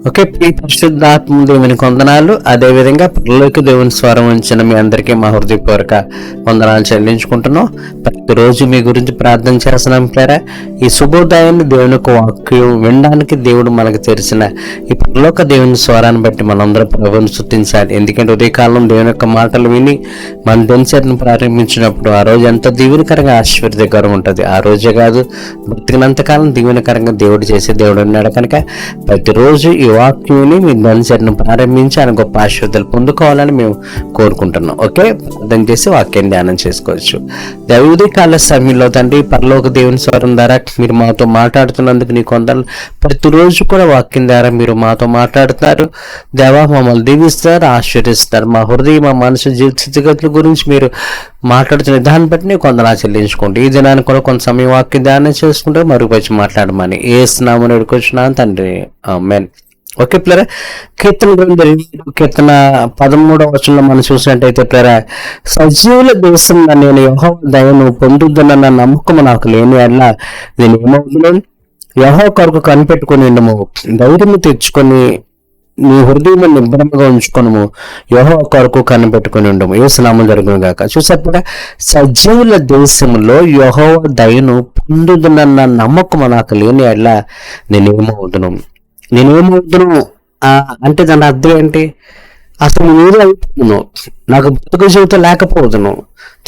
Okay, పరిశుద్ధాత్మ దేవుని వందనాలు. అదేవిధంగా పరలోక దేవుని స్వరం ఉంచిన మీ అందరికీ మా హృదయపూర్వక వందనాలు చెల్లించుకుంటున్నాం. ప్రతిరోజు మీ గురించి ప్రార్థన చేస్తున్నాం ప్రేరా. ఈ శుభోదయాన్ని దేవుని యొక్క వాక్యం వినడానికి దేవుడు మనకు తెరిచిన ఈ పరలోక దేవుని స్వరాన్ని బట్టి మనందరం ప్రభువుని స్తుతించాలి. ఎందుకంటే ఉదయకాలం దేవుని యొక్క మాటలు విని మన దినచర్యను ప్రారంభించినప్పుడు ఆ రోజు ఎంత దీవెనకరంగా ఆశీర్వాదకరంగా ఉంటుంది. ఆ రోజే కాదు, బ్రతికినంతకాలం దీవెనకరంగా దేవుడు చేసే దేవుడు ఉన్నాడు. కనుక ప్రతిరోజు ఈ వాక్యాన్ని మీ దినచర్యను ప్రారంభించి ఆయన గొప్ప ఆశీర్వాదాలు పొందుకోవాలని మేము కోరుకుంటున్నాం. ఓకే, ప్రార్థన చేసి వాక్యాన్ని ధ్యానం చేసుకోవచ్చు. ఉదయ కాల సమయంలో తండ్రి పరలోక దేవుని స్వరం ద్వారా మీరు మాతో మాట్లాడుతున్నందుకు నీకు వందనాలు. ప్రతిరోజు కూడా వాక్యం ద్వారా మీరు మాతో మాట్లాడుతున్నారు దేవా, మమ్మల్ని దీవిస్తారు, ఆశీర్వదిస్తారు. మా హృదయం, మా మనసు, జీవిత స్థితిగతుల గురించి మీరు మాట్లాడుతున్న దాన్ని బట్టి నీకు వందనాలు చెల్లించుకోండి. ఈ దినాన్ని కూడా కొంత సమయం వాక్యం ధ్యానం చేసుకుంటే మరుగుపరిచి మాట్లాడమని ఏసునామమున వేడుకొంచున్నాను తండ్రి, ఆమేన్. ఓకే ప్లేరా, కీర్తన 13వ వచనంలో మనం చూసినట్టయితే ప్లేరా, సజీవుల దేశంలో నేను యెహోవా దయను పొందుదునన్న నమ్మకము నాకు లేని అలా నేను ఏమవుతున్నాను. యెహోవా కొరకు కనిపెట్టుకుని ఉండము, ధైర్యము తెచ్చుకొని నీ హృదయం నిబ్బరంగా ఉంచుకొనుము, యెహోవా కొరకు కనిపెట్టుకుని ఉండము. యేసు నామమున జరుగును గాక. చూసారు కదా, సజీవుల దేశంలో యెహోవా దయను పొందుదునన్న నమ్మకము నాకు లేని అలా నేనేమవుతున్నాను. అంటే దాని అర్థం ఏంటి? అసలు నేనేదో అయిపోతును, నాకు బ్రతుకు జీవితం లేకపోదును.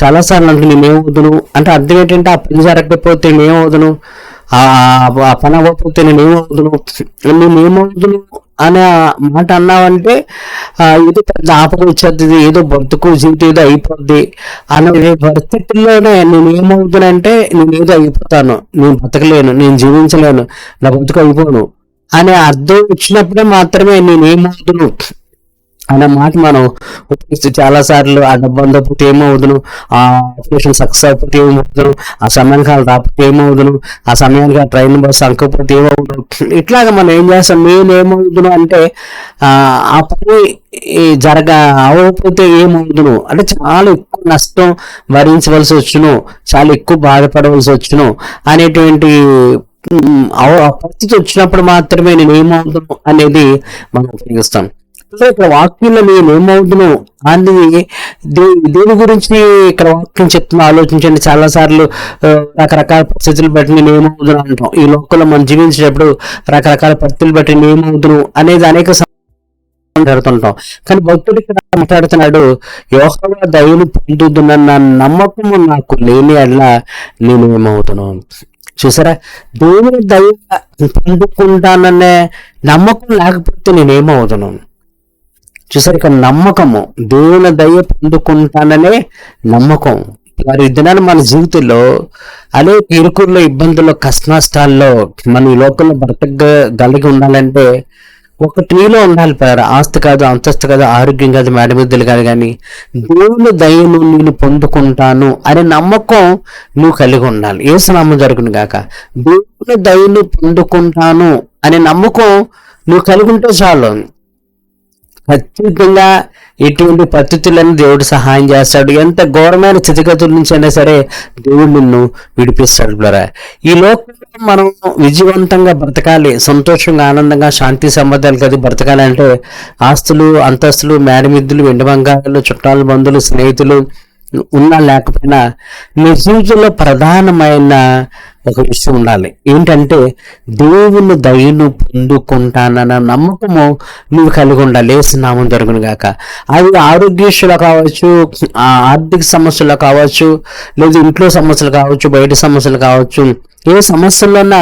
చాలాసార్లు అంటే నేనేమవుతును అంటే అర్థం ఏంటంటే ఆ పని జరగకపోతే నేనేమవుతును, ఆ పని అవ్వకపోతే నేనేమవుతును అనే మాట అన్నావంటే ఏదో పెద్ద ఆపద వచ్చేది, ఏదో బ్రతుకు జీవితం ఏదో అయిపోద్ది అనే పరిస్థితుల్లోనే నేనేమవుతునంటే నేనేదో అయిపోతాను, నేను బ్రతకలేను, నేను జీవించలేను, నా బ్రతుకు అయిపోను అనే అర్థం వచ్చినప్పుడే మాత్రమే నేనేమవుతును అనే మాట మనం ఉపయోగిస్తూ చాలా సార్లు ఆ డబ్బు అందకపోతే ఏమవుతును, ఆ ఆపరేషన్ సక్సెస్ అయిపోతే ఏమవుతును, ఆ సమయానికి వాళ్ళు రాకపోతే ఏమవుతును, ఆ సమయానికి ఆ ట్రైన్ బస్సు అంకపోతే ఏమవుతును. ఇట్లాగా మనం ఏం చేస్తాం, నేనేమవుతును అంటే ఆ పని అవ్వకపోతే ఏమవుతును అంటే చాలా ఎక్కువ నష్టం భరించవలసి వచ్చును, చాలా ఎక్కువ బాధపడవలసి వచ్చును అనేటువంటి ఆ పరిస్థితి వచ్చినప్పుడు మాత్రమే నేను ఏమవుతును అనేది మనం ఉపయోగిస్తాం. సో ఇక్కడ వాక్యంలో నేను ఏమవుతును అనేది దేని గురించి ఇక్కడ వాక్యం చెప్తున్నా ఆలోచించండి. చాలా సార్లు రకరకాల పరిస్థితులు బట్టి నేను ఏమవుతును అంటాం. ఈ లోకంలో మనం జీవించేటప్పుడు రకరకాల పరిస్థితులు బట్టి నేను ఏమవుతును అనేది అనేక జరుగుతుంటాం. కానీ భక్తుడు ఇక్కడ మాట్లాడుతున్నాడు, యెహోవా దయను పొందుతున్న నమ్మకము నాకు లేని అలా నేను ఏమవుతును. చూసారా, దేవుని దయ పొందుకుంటాననే నమ్మకం లేకపోతే నేనేమవుతాను. చూసారు, ఇక్కడ నమ్మకము, దేవుని దయ పొందుకుంటాననే నమ్మకం. వారి దినాన్ని మన జీవితంలో అనేక ఇరుకుల్లో, ఇబ్బందుల్లో, కష్ట నష్టాల్లో మనం ఈ లోకంలో బ్రతకగలిగి ఉండాలంటే ఒకటి నీలో ఉండాలి పేరు. ఆస్తి కాదు, అంతస్తు కాదు, ఆరోగ్యం కాదు, మేడమిద్దలు కాదు, కానీ దేవుని దయను నేను పొందుకుంటాను అనే నమ్మకం నువ్వు కలిగి ఉండాలి. యేసు నామమున జరుగును గాక. దేవుని దయను పొందుకుంటాను అనే నమ్మకం నువ్వు కలిగి ఉంటే చాలు. ఖచ్చితంగా ఎటువంటి పరిస్థితులను దేవుడు సహాయం చేస్తాడు. ఎంత ఘోరమైన స్థితిగతుల నుంచి అయినా సరే దేవుడు నిన్ను విడిపిస్తాడు బ్రదర్. ఈ లోకంలో మనం విజయవంతంగా బ్రతకాలి, సంతోషంగా, ఆనందంగా, శాంతి సంబంధాలు కలిగి బ్రతకాలి అంటే ఆస్తులు, అంతస్తులు, మేడమిద్దులు, వెండి బంగారాలు, చుట్టాలు, బంధువులు, స్నేహితులు ఉన్నా లేకపోయినా నీ జీవితంలో ప్రధానమైన ఒక విషయం ఉండాలి. ఏంటంటే దేవుని దయను పొందుకుంటానన్న నమ్మకము నువ్వు కలిగి ఉండాలి. యేసు నామమున జరుగును గాక. అది ఆరోగ్యశ్యులు కావచ్చు, ఆర్థిక సమస్యలు కావచ్చు, లేదా ఇంట్లో సమస్యలు కావచ్చు, బయట సమస్యలు కావచ్చు, ఏ సమస్యల్లోన్నా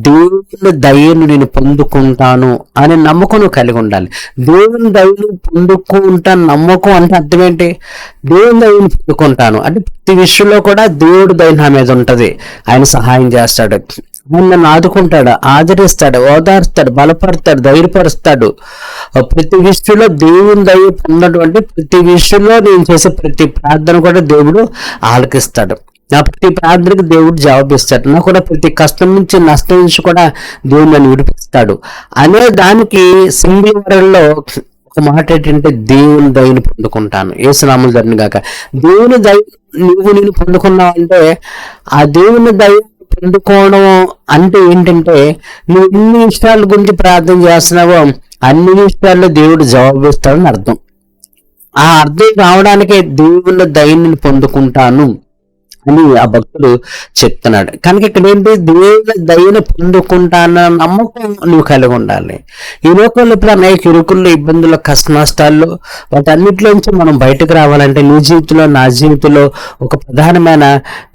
దేవుని దయను నేను పొందుకుంటాను అనే నమ్మకం నువ్వు కలిగి ఉండాలి. దేవుని దయను పొందుకుంటాను నమ్మకం అంటే అర్థం ఏంటి? దేవుని దయను పొందుకుంటాను అంటే ప్రతి విషయంలో కూడా దేవుడు దయ నా మీద ఉంటది, ఆయన సహాయం చేస్తాడు, ఆయన నన్ను ఆదుకుంటాడు, ఆదరిస్తాడు, ఓదార్స్తాడు, బలపడతాడు, ధైర్యపరుస్తాడు. ప్రతి విషయంలో దేవుని దయ పొందటువంటి ప్రతి విషయంలో నేను చేసే ప్రతి ప్రార్థన కూడా దేవుడు ఆలకిస్తాడు. నా ప్రతి ప్రార్థనకు దేవుడు జవాబిస్తాడు. నాకు కూడా ప్రతి కష్టం నుంచి, నష్టం నుంచి కూడా దేవుడు నన్ను విడిపిస్తాడు అనే దానికి సింగిల్ ఒక మాట ఏంటంటే దేవుని దయను పొందుకుంటాను. యేసు నామమున జరుగును గాక. దేవుని దయ నేను పొందుకున్నావు అంటే ఆ దేవుని దయ పొందుకోవడం అంటే ఏంటంటే నువ్వు ఎన్ని ఇష్టాల గురించి ప్రార్థన చేస్తున్నావో అన్ని విషయాల్లో దేవుడు జవాబిస్తాడని అర్థం. ఆ అర్థం రావడానికే దేవుని దయని పొందుకుంటాను అని ఆ భక్తుడు చెప్తున్నాడు. కనుక ఇక్కడ ఏంటి, దేవుని దయను పొందుకుంటానన్న నమ్మకం నువ్వు కలిగి ఉండాలి. ఈ లోకంలో ఇప్పుడు అనేక ఇరుకుల్లో, ఇబ్బందులు, కష్ట నష్టాల్లో వాటన్నిటిలోంచి మనం బయటకు రావాలంటే నీ జీవితంలో, నా జీవితంలో ఒక ప్రధానమైన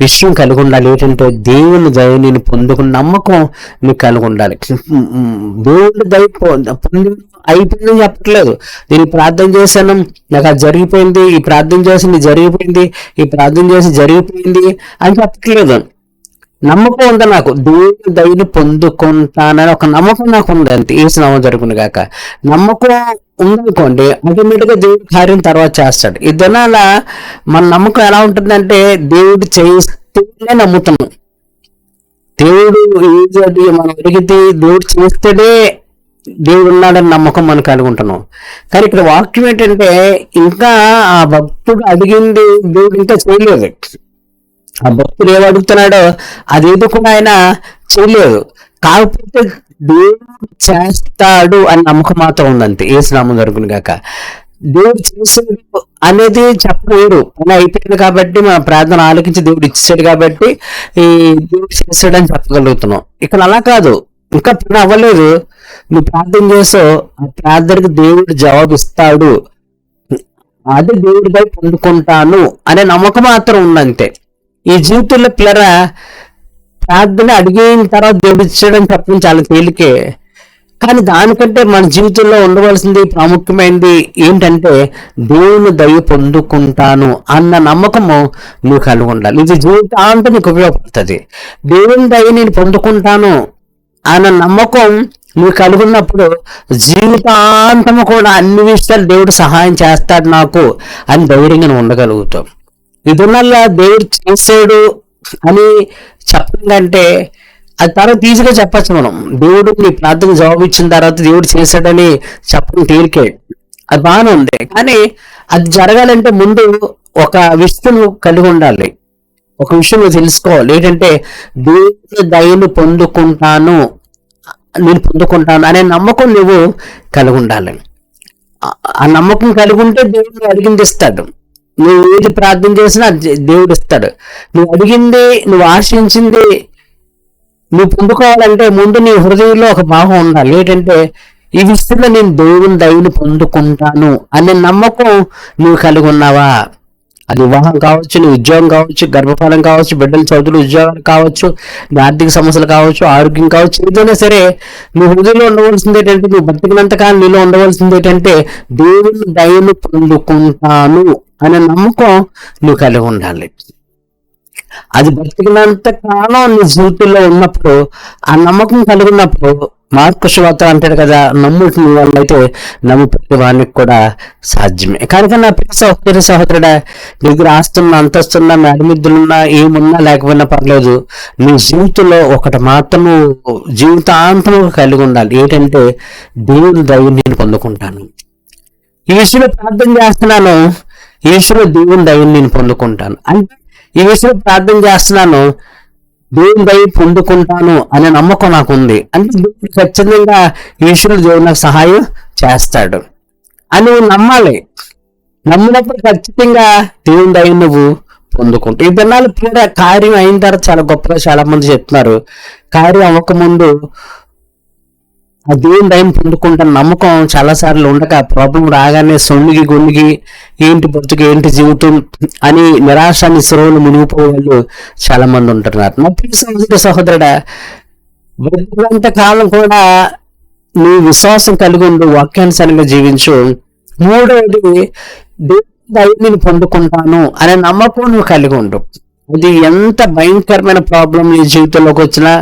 విషయం కలిగి ఉండాలి. ఏంటంటే దేవుని దయ నేను పొందుకున్న నమ్మకం నీకు కలిగి ఉండాలి. దేవుని దయ పొంది అయిపోయిందని చెప్పట్లేదు. నేను ప్రార్థన చేశాను, నాకు అది జరిగిపోయింది, ఈ ప్రార్థన చేసి జరిగిపోయింది, ఈ ప్రార్థన చేసి జరిగిపోయింది అని చెప్పట్లేదు. నమ్మకం ఉంది నాకు, దేవుని దయని పొందుకుంటానని ఒక నమ్మకం నాకు ఉంది. అంతే. ఏసునామం జరుగును గాక. నమ్మకం ఉందనుకోండి, ఆటోమేటిక్గా దేవుడి కార్యం తర్వాత చేస్తాడు. ఈ దినాల మన నమ్మకం ఎలా ఉంటుందంటే, దేవుడు చేస్తేనే నమ్ముతున్నాం. దేవుడు ఏది మనం అడిగితే దేవుడు చేస్తేనే దేవుడు ఉన్నాడని నమ్మకం మనం కలిగి ఉంటున్నాం. కానీ ఇక్కడ వాక్యం ఏంటంటే, ఇంకా ఆ భక్తుడు అడిగింది దేవుడు ఇంకా చేయలేదు. ఆ భక్తుడు ఏం అడుగుతున్నాడో అదేదో కూడా ఆయన చేయలేదు. కాకపోతే దేవుడు చేస్తాడు అని నమ్మకం మాత్రం ఉందంతే. ఏసునామం జరుగును గాక. దేవుడు చేసాడు అనేది చెప్పలేరు. అని అయిపోయింది కాబట్టి మన ప్రార్థన ఆలోచించి దేవుడు ఇచ్చాడు కాబట్టి ఈ దేవుడు చేస్తాడు అని చెప్పగలుగుతున్నాం. ఇక్కడ అలా కాదు, ఇంకా పని అవ్వలేదు, నువ్వు ప్రార్థన చేసావు, ఆ ప్రార్థనకు దేవుడు జవాబు ఇస్తాడు, అది దేవుడిపై పొందుకుంటాను అనే నమ్మకం మాత్రం ఉందంతే. ఈ జీవితంలో పిల్లరా ప్రార్థన అడిగిన తర్వాత దేవుడు ఇచ్చాడని చెప్పడం చాలా తేలికే. కానీ దానికంటే మన జీవితంలో ఉండవలసింది, ప్రాముఖ్యమైనది ఏంటంటే దేవుని దయ పొందుకుంటాను అన్న నమ్మకము నువ్వు కలిగి ఉండాలి. ఇది జీవితాంతం నీకు ఉపయోగపడుతుంది. దేవుని దయ నేను పొందుకుంటాను అన్న నమ్మకం నువ్వు కలిగి ఉన్నప్పుడు జీవితాంతము కూడా అన్ని విషయాలు దేవుడు సహాయం చేస్తాడు నాకు అని ధైర్యంగా నువ్వు ఉండగలుగుతావు. ఇదిన్నల్లా దేవుడు చేసాడు అని చెప్పడం కంటే అది తర్వాత ఈజీగా చెప్పచ్చు మనం. దేవుడు నీ ప్రార్థన జవాబు ఇచ్చిన తర్వాత దేవుడు చేశాడని చెప్పడం తేలికే, అది బాగానే ఉంది. కానీ అది జరగాలంటే ముందు ఒక విషయం కలిగి ఉండాలి, ఒక విషయం నువ్వు తెలుసుకోవాలి. ఏంటంటే దేవుని దయను నేను పొందుకుంటాను అనే నమ్మకం నువ్వు కలిగి ఉండాలి. ఆ నమ్మకం కలిగి ఉంటే దేవుడు అడిగింది ఇస్తాడు. నువ్వు ఏది ప్రార్థన చేసినా దేవుడు ఇస్తాడు. నువ్వు అడిగింది, నువ్వు ఆశించింది నువ్వు పొందుకోవాలంటే ముందు నీ హృదయంలో ఒక భావం ఉండాలి. ఏంటంటే ఈ విషయంలో నేను దేవుని దయను పొందుకుంటాను అనే నమ్మకం నువ్వు కలిగి ఉన్నావా? అది వివాహం కావచ్చు, నీ ఉద్యోగం కావచ్చు, గర్భఫలం కావచ్చు, బిడ్డల చదువులు, ఉద్యోగాలు కావచ్చు, నీ ఆర్థిక సమస్యలు కావచ్చు, ఆరోగ్యం కావచ్చు, ఏదైనా సరే నువ్వు హృదయంలో ఉండవలసింది ఏంటంటే, నువ్వు బతికినంత కాలం నీలో ఉండవలసింది ఏంటంటే దేవుని దయను పొందుకుంటాను అనే నమ్మకం నువ్వు కలిగి ఉండాలి. అది బ్రతికినంత కాలం నీ జీవితంలో ఉన్నప్పుడు, ఆ నమ్మకం కలిగి ఉన్నప్పుడు మార్కు సువార్త అంటాడు కదా, నమ్ముటి వాళ్ళైతే నమ్ము ప్రతి వానికి కూడా సాధ్యమే. కనుక నా ప్రియ సహోదరుడా, నీ దగ్గర ఆస్తున్నా, అంతస్తున్నా, మేడమిద్దులున్నా, ఏమున్నా లేకపోయినా పర్లేదు, నీ జీవితంలో ఒకటి మాత్రము జీవితాంతము కలిగి ఉండాలి. ఏంటంటే దేవుని దయ నేను పొందుకుంటాను. ఈ విషయంలో ప్రార్థన చేస్తున్నాను, ఈ విషయంలో దేవుని దయని నేను పొందుకుంటాను. అంటే ఈ విషయంలో ప్రార్థన చేస్తున్నాను, దేవుని దయ పొందుకుంటాను అనే నమ్మకం నాకు ఉంది. అంటే దేవుడు ఖచ్చితంగా ఈ విషయంలో దేవుడు నాకు సహాయం చేస్తాడు అని నమ్మాలి. నమ్మినప్పుడు ఖచ్చితంగా దేవుని దయ నువ్వు పొందుకుంటావు. ఈ దినాలు కార్యం అయిన తర్వాత చాలా గొప్పగా చాలా మంది చెప్తున్నారు. కార్యం అవ్వకముందు ఆ దేవుని దయను పొందుకుంటున్న నమ్మకం చాలాసార్లు ఉండక ప్రాబ్లం రాగానే సొండిగి గొండిగి ఏంటి బ్రతుకు, ఏంటి జీవితం అని నిరాశ నిస్సరోలు మునిగిపోయే వాళ్ళు చాలా మంది ఉంటున్నారు. నా ప్రియ సహోదరుడా, బ్రతుకులంత కాలం కూడా నీ విశ్వాసం కలిగి ఉండు, వాక్యానుసారంగా జీవించు. మూడవది దేవుని దయని పొందుకుంటాను అనే నమ్మకం నువ్వు కలిగి ఉండు. అది ఎంత భయంకరమైన ప్రాబ్లం నీ జీవితంలోకి వచ్చినా,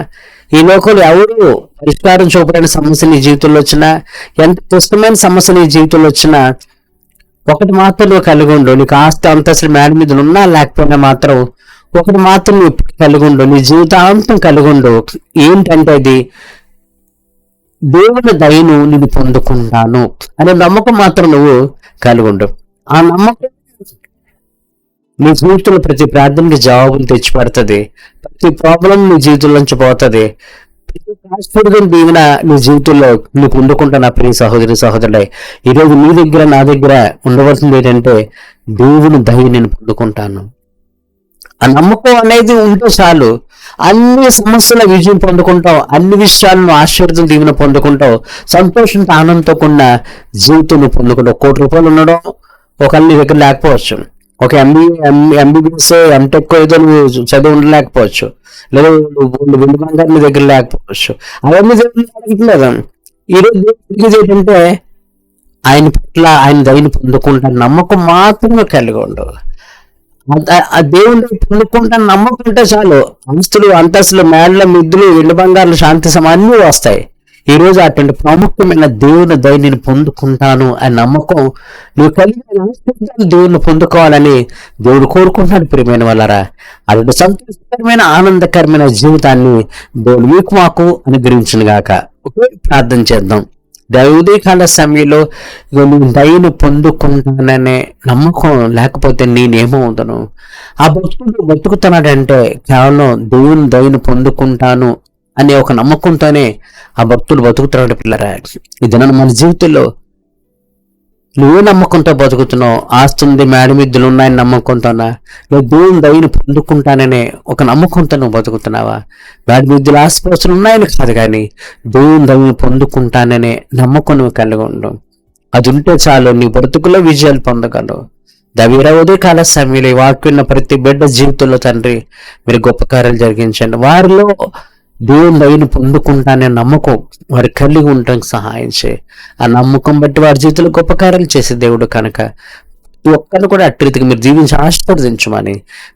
ఈ లోకంలో ఎవరు పరిష్కారం చూపలేని సమస్య నీ జీవితంలో వచ్చినా, ఎంత క్లిష్టమైన సమస్య నీ జీవితంలో వచ్చినా, ఒకటి మాత్రం నువ్వు కలిగి ఉండు. నీకు ఆస్తి అంతస్తులు మేడ మీద ఉన్నా లేకపోయినా మాత్రం ఒకటి మాత్రం నువ్వు కలిగి ఉండు, నీ జీవితాంతం కలిగి ఉండు. ఏంటంటే అది దేవుని దయను నేను పొందుకుంటాను అనే నమ్మకం మాత్రం నువ్వు కలిగి ఉండు. ఆ నమ్మకం నీ జీవితంలో ప్రతి ప్రార్థనకి జవాబులు తెచ్చిపెడుతుంది. ప్రతి ప్రాబ్లం నీ జీవితం నుంచి పోతుంది. ఆశీర్వాదం దీవెన నీ జీవితంలో నువ్వు పొందుకుంటున్న ప్రియ సహోదరి సహోదరుడే, ఈరోజు నీ దగ్గర నా దగ్గర ఉండవలసింది ఏంటంటే దేవుని దయ నేను పొందుకుంటాను. ఆ నమ్మకం అనేది ఉంటే చాలు, అన్ని సమస్యల విజయం పొందుకుంటావు, అన్ని విషయాలను ఆశీర్వాదం దీవెన పొందుకుంటావు, సంతోషంతో ఆనందంతో కూడిన జీవితం నువ్వు పొందుకుంటావు. ₹1,00,00,000 ఉండడం ఒకళ్ళ నీ దగ్గర లేకపోవచ్చు, ఒక ఎంబీబీఎస్ ఎంటెక్ ఏదో నువ్వు చదివి ఉండలేకపోవచ్చు, లేదా వెండి బంగారం నీ దగ్గర లేకపోవచ్చు, అవన్నీ లేదు. ఈరోజు ఏంటంటే ఆయన పట్ల ఆయన దయని పొందుకుంటాను నమ్మకం మాత్రమే కలిగి ఉండవు. ఆ దేవుని పొందుకుంటాను నమ్మకం ఉంటే చాలు, ఆస్తులు అంతస్తులు మేళ్ళ మిద్దులు వెండి బంగారులు శాంతి అన్నీ వస్తాయి. ఈ రోజు అటువంటి ప్రాముఖ్యమైన దేవుని దయ నేను పొందుకుంటాను అని నమ్మకం నువ్వు కలిగిన దేవుని పొందుకోవాలని దేవుడు కోరుకుంటున్నాడు. ప్రియమైన వాళ్ళరా, అటువంటి సంతోషకరమైన ఆనందకరమైన జీవితాన్ని దేవుడు మీకు మాకు అనుగ్రహించును గాక. ప్రార్థన చేద్దాం. ఉదయకాల సమయంలో నేను దయను పొందుకుంటాననే నమ్మకం లేకపోతే నేనేమవుతాను? ఆ భక్తుడు బతుకుతున్నాడంటే కేవలం దేవుని దయను పొందుకుంటాను అనే ఒక నమ్మకంతోనే ఆ భక్తుడు బతుకుతున్నాడు. పిల్లరా, ఇది మన జీవితంలో నువ్వే నమ్మకంతో బతుకుతున్నావు. ఆస్తుంది మేడమిద్దులు ఉన్నాయని నమ్మకంతోనా, నువ్వు దేవుని దయను పొందుకుంటాననే ఒక నమ్మకంతో నువ్వు బతుకుతున్నావా? మేడమిద్దులు ఆస్తిపాస్తులు ఉన్నాయని కాదు, కానీ దేవుని దయను పొందుకుంటాననే నమ్మకం నువ్వు కలిగి ఉండవు. అది ఉంటే చాలు, నీ బ్రతుకులో విజయాలు పొందగలవు. ఉదయకాల సమయంలో ఈ వాక్యం ప్రతి బిడ్డ జీవితంలో తండ్రి మీరు గొప్ప కార్యాలు జరిగించండి. వారిలో దేవుని దయను పొందుకుంటానే నమ్మకం వారి కలిగి ఉండడానికి సహాయం చేయి. ఆ నమ్మకం బట్టి వారి జీవితంలో గొప్ప కార్యాలు చేసే దేవుడు కనుక ప్రతి ఒక్కరిని కూడా అట్టి రీతికి మీరు జీవించి ఆశీర్వదించమని,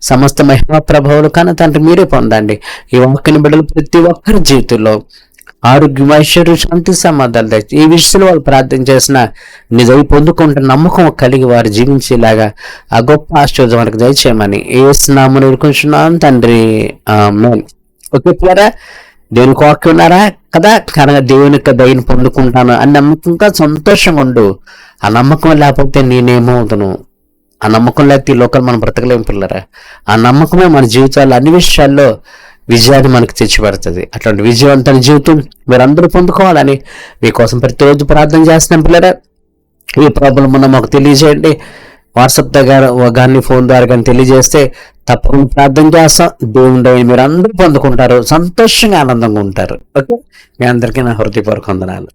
సమస్త మహిమా ప్రభావాలు కానీ తండ్రి మీరే పొందండి. ఈ వాక్యని బిడ్డలు ప్రతి ఒక్కరి జీవితంలో ఆరోగ్యం, ఐశ్వర్యం, శాంతి, సమాధానాలు తెచ్చి ఈ విషయంలో వాళ్ళు ప్రార్థన చేసిన నీ దయ పొందుకుంటే నమ్మకం కలిగి వారు జీవించేలాగా ఆ గొప్ప ఆశీర్వాదం మనకు దయచేయమని యేసు నామమున వేడుకుంటున్నాను తండ్రి, ఆమేన్. ఓకే పిల్లరా, దేవునికి వాక్యం ఉన్నారా కదా, కనుక దేవుని యొక్క దయను పొందుకుంటాను అని నమ్మకంగా సంతోషంగా ఉండు. ఆ నమ్మకం లేకపోతే నేనేమవుతాను? ఆ నమ్మకం లేకపోతే ఈ లోకల్ మనం బ్రతకలేము పిల్లరా. ఆ నమ్మకమే మన జీవితాల్లో అన్ని విషయాల్లో విజయాన్ని మనకు తెచ్చిపెడుతుంది. అట్లాంటి విజయవంతమైన జీవితం మీరందరూ పొందుకోవాలని మీకోసం ప్రతిరోజు ప్రార్థన చేస్తున్నాం పిల్లరా. ఈ ప్రాబ్లం ఉన్న మాకు తెలియజేయండి. వాట్సాప్ దగ్గర కానీ ఫోన్ ద్వారా కానీ తెలియజేస్తే తప్పకుండా ప్రార్థన చేస్తాం. దేవుని మీరు అందరూ పొందుకుంటారు, సంతోషంగా ఆనందంగా ఉంటారు. ఓకే, మీ అందరికీ నా హృదయపూర్వక వందనాలు.